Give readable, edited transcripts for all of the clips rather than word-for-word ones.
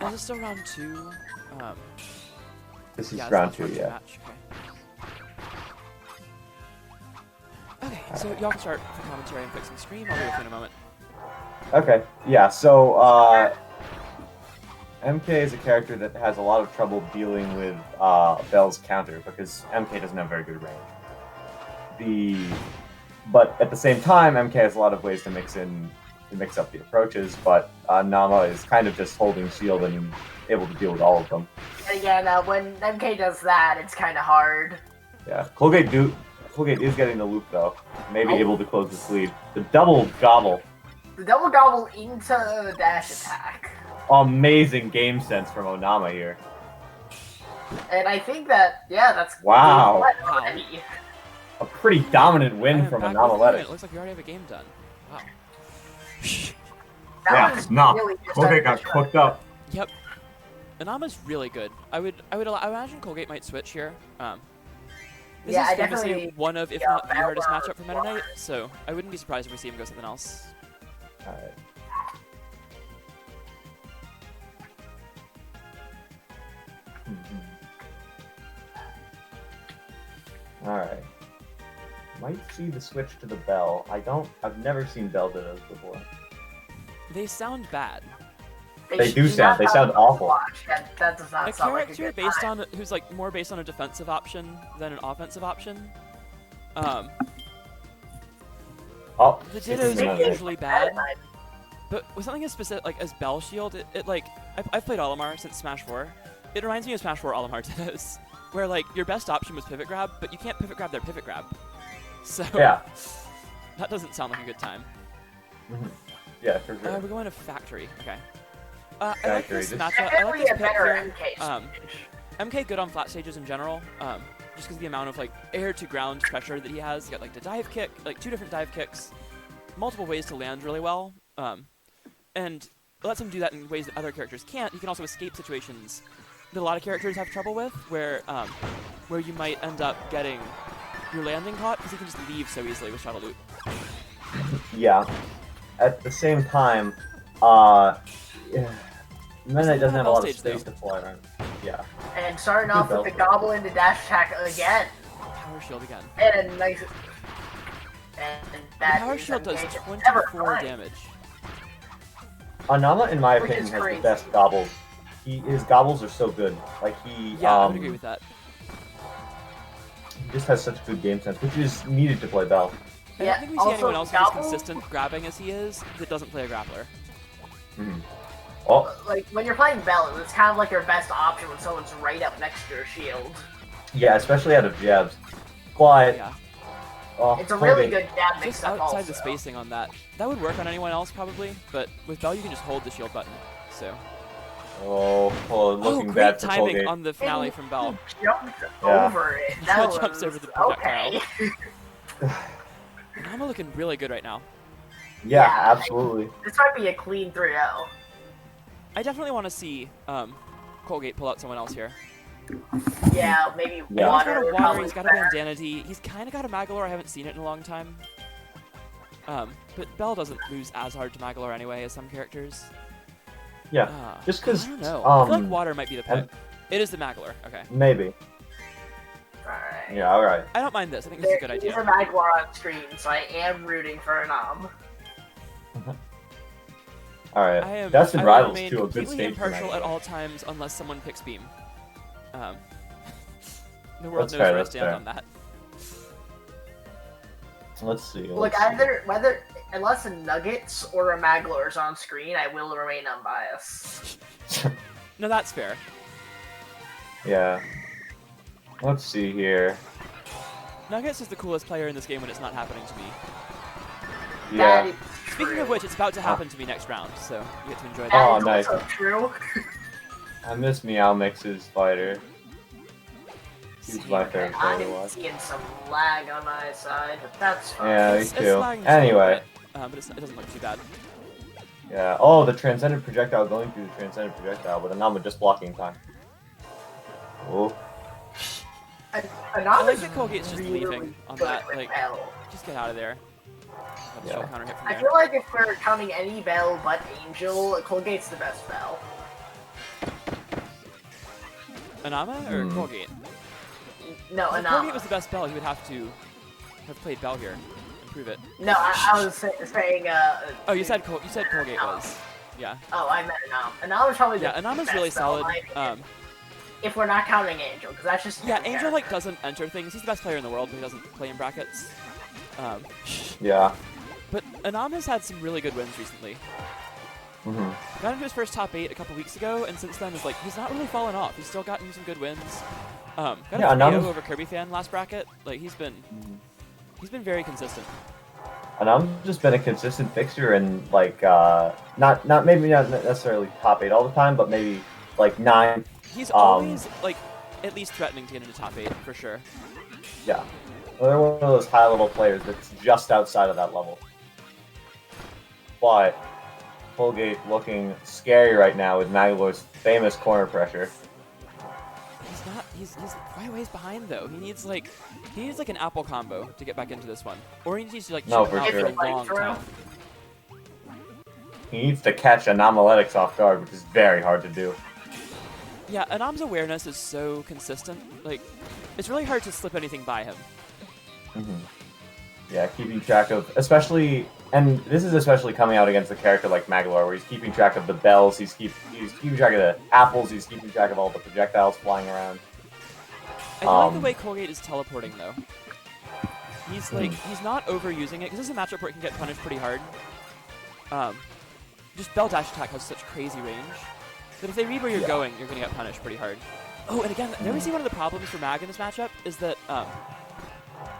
Is this still round 2? This is yeah, round this 2, is yeah. match. Okay, so y'all can start for commentary and fixing stream. I'll be with you in a moment. Okay, yeah, so, MK is a character that has a lot of trouble dealing with Bell's counter because MK doesn't have very good range. But at the same time, MK has a lot of ways to mix up the approaches, but Nama is kind of just holding shield and able to deal with all of them. And again, when MK does that, it's kind of hard. Yeah, Colgate is getting the loop though, maybe able to close this lead. The double gobble. The double gobble into the dash attack. Amazing game sense from Onama here. And I think that, yeah, that's wow. already. A pretty dominant win from Anomaletix. It looks like we already have a game done. Wow. Yeah, no. Colgate got cooked up. Yep. Anama's really good. I imagine Colgate might switch here. This is famously one of, if not the hardest matchup for Meta Knight, so I wouldn't be surprised if we see him go something else. Alright. Alright. Might see the switch to the Bell. I've never seen Bell do those before. They sound bad. They sound awful. That does not sound like a character based on who's like more based on a defensive option than an offensive option. The Dittos are usually bad, but with something as specific like as Bell Shield, it like I've played Olimar since Smash 4. It reminds me of Smash 4 Olimar Dittos, where like your best option was pivot grab, but you can't pivot grab their pivot grab. So yeah, that doesn't sound like a good time. Yeah, for sure. We're going to Factory. Okay. I like Factory, this just- matchup. I like this pick here. MK MK good on flat stages in general, just because the amount of like air to ground pressure that he has. He got like the dive kick, like 2 different dive kicks, multiple ways to land really well, and it lets him do that in ways that other characters can't. He can also escape situations that a lot of characters have trouble with, where you might end up getting your landing caught because he can just leave so easily with Shadow Loot. Yeah. At the same time, Meta doesn't have a lot of space to fly around. Yeah. And starting off with the gobble into dash attack again. Power shield again. And a nice. And that Power shield does MK 24 damage. Anama, in my Which opinion, is has crazy. the best gobbles. His gobbles are so good. Like he I would agree with that. He just has such good game sense, which is needed to play Bell. I don't think we see anyone else who's as consistent grabbing as he is that doesn't play a grappler. Oh, Like when you're playing Bell, it's kind of like your best option when someone's right up next to your shield. yeah, especially out of jabs. But Yeah. It's a really good jab Just mix-up outside also. the spacing on that. That would work on anyone else probably, but with Bell you can just hold the shield button. So. looking great bad for timing Colgate. on the finale from Bell. Jumped Yeah. over it. That was Jumps over the projectile. okay. I'm looking really good right now. Yeah, absolutely. This might be a clean 3-0. I definitely want to see Colgate pull out someone else here. Yeah, maybe Yeah. water. He's got a water, probably he's got a better. bandana D. He's kind of got a Magolor. I haven't seen it in a long time. But Bell doesn't lose as hard to Magolor anyway as some characters. Yeah, just because. I don't know. I feel like water might be the pick. It is the Magolor. Okay. Maybe. Alright. Yeah, alright. I don't mind this. I think this is a good There's idea. a Magolor on screen, so I am rooting for a nom. Alright. I am. Dustin I Rivals remain to a good completely stage impartial tonight. at all times unless someone picks Beam. The world That's knows fair, where I that's stand fair. on that. Let's see. Look, unless a Nuggets or a Magolor is on screen, I will remain unbiased. No, that's fair. Yeah. Let's see here. Nuggets is the coolest player in this game when it's not happening to me. Yeah. Speaking of which, it's about to happen to me next round, so you get to enjoy that. Oh, That is nice. also true. I miss Meow Mix's fighter. He's my favorite player to I'm watch. seeing some lag on my side, but that's fine. Yeah, me It's too. lagging just a little Anyway. bit, but it doesn't look too bad. Yeah. Oh, the transcendent projectile going through the transcendent projectile, but Anama just blocking time. Oh. I like that Colgate's just leaving on that, like, just get out of there. Yeah. Counter hit from I there. feel like if we're counting any Bell but Angel, Colgate's the best Bell. Anama or Colgate? No, If Anama. Colgate was the best Bell, he would have to have played Bell here and prove it. No, I was saying. Oh, you said Colgate was. Yeah. Oh, I meant Anama. Anama's probably the Yeah, Anama's best really Bell, in solid. my opinion. If we're not counting Angel, because that's just Yeah, Angel like doesn't enter things. He's the best player in the world, but he doesn't play in brackets. Yeah. But Anama's had some really good wins recently. Got into his first top 8 a couple weeks ago, and since then is like he's not really fallen off. He's still gotten some good wins. Got a 3-0 over Kirby Fan last bracket. Like he's been very consistent. And I've just been a consistent fixture and like not necessarily top 8 all the time, but maybe like 9. He's always like at least threatening to get into top 8 for sure. Yeah. Well, they're one of those high level players that's just outside of that level. But Colgate looking scary right now with Magolor's famous corner pressure. He's quite a ways behind though. He needs like an apple combo to get back into this one, or he needs to like No, chill for out sure. for a long time. He needs to catch Anomaletix off guard, which is very hard to do. Yeah, Anam's awareness is so consistent. Like, it's really hard to slip anything by him. Yeah, keeping track of, especially, and this is especially coming out against a character like Magolor, where he's keeping track of the bells, he's keeping track of the apples, he's keeping track of all the projectiles flying around. I like the way Colgate is teleporting though. He's like he's not overusing it because this is a matchup where it can get punished pretty hard. Just Bell dash attack has such crazy range that if they read where you're going, you're gonna get punished pretty hard. Oh, and again, there we see one of the problems for Mag in this matchup is that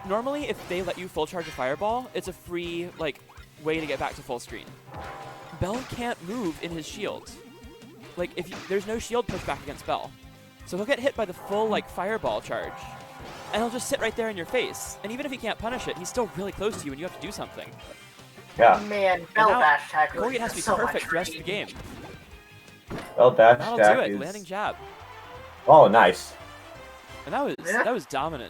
normally if they let you full charge a fireball, it's a free like way to get back to full screen. Bell can't move in his shield. Like there's no shield pushback against Bell. So he'll get hit by the full like fireball charge, and he'll just sit right there in your face. And even if he can't punish it, he's still really close to you, and you have to do something. Yeah. Man, Bell dash attack. Colgate has to be so perfect much the rest of the game. Well, dash That'll attack do it. is... Landing jab, Oh, nice. and that was dominant.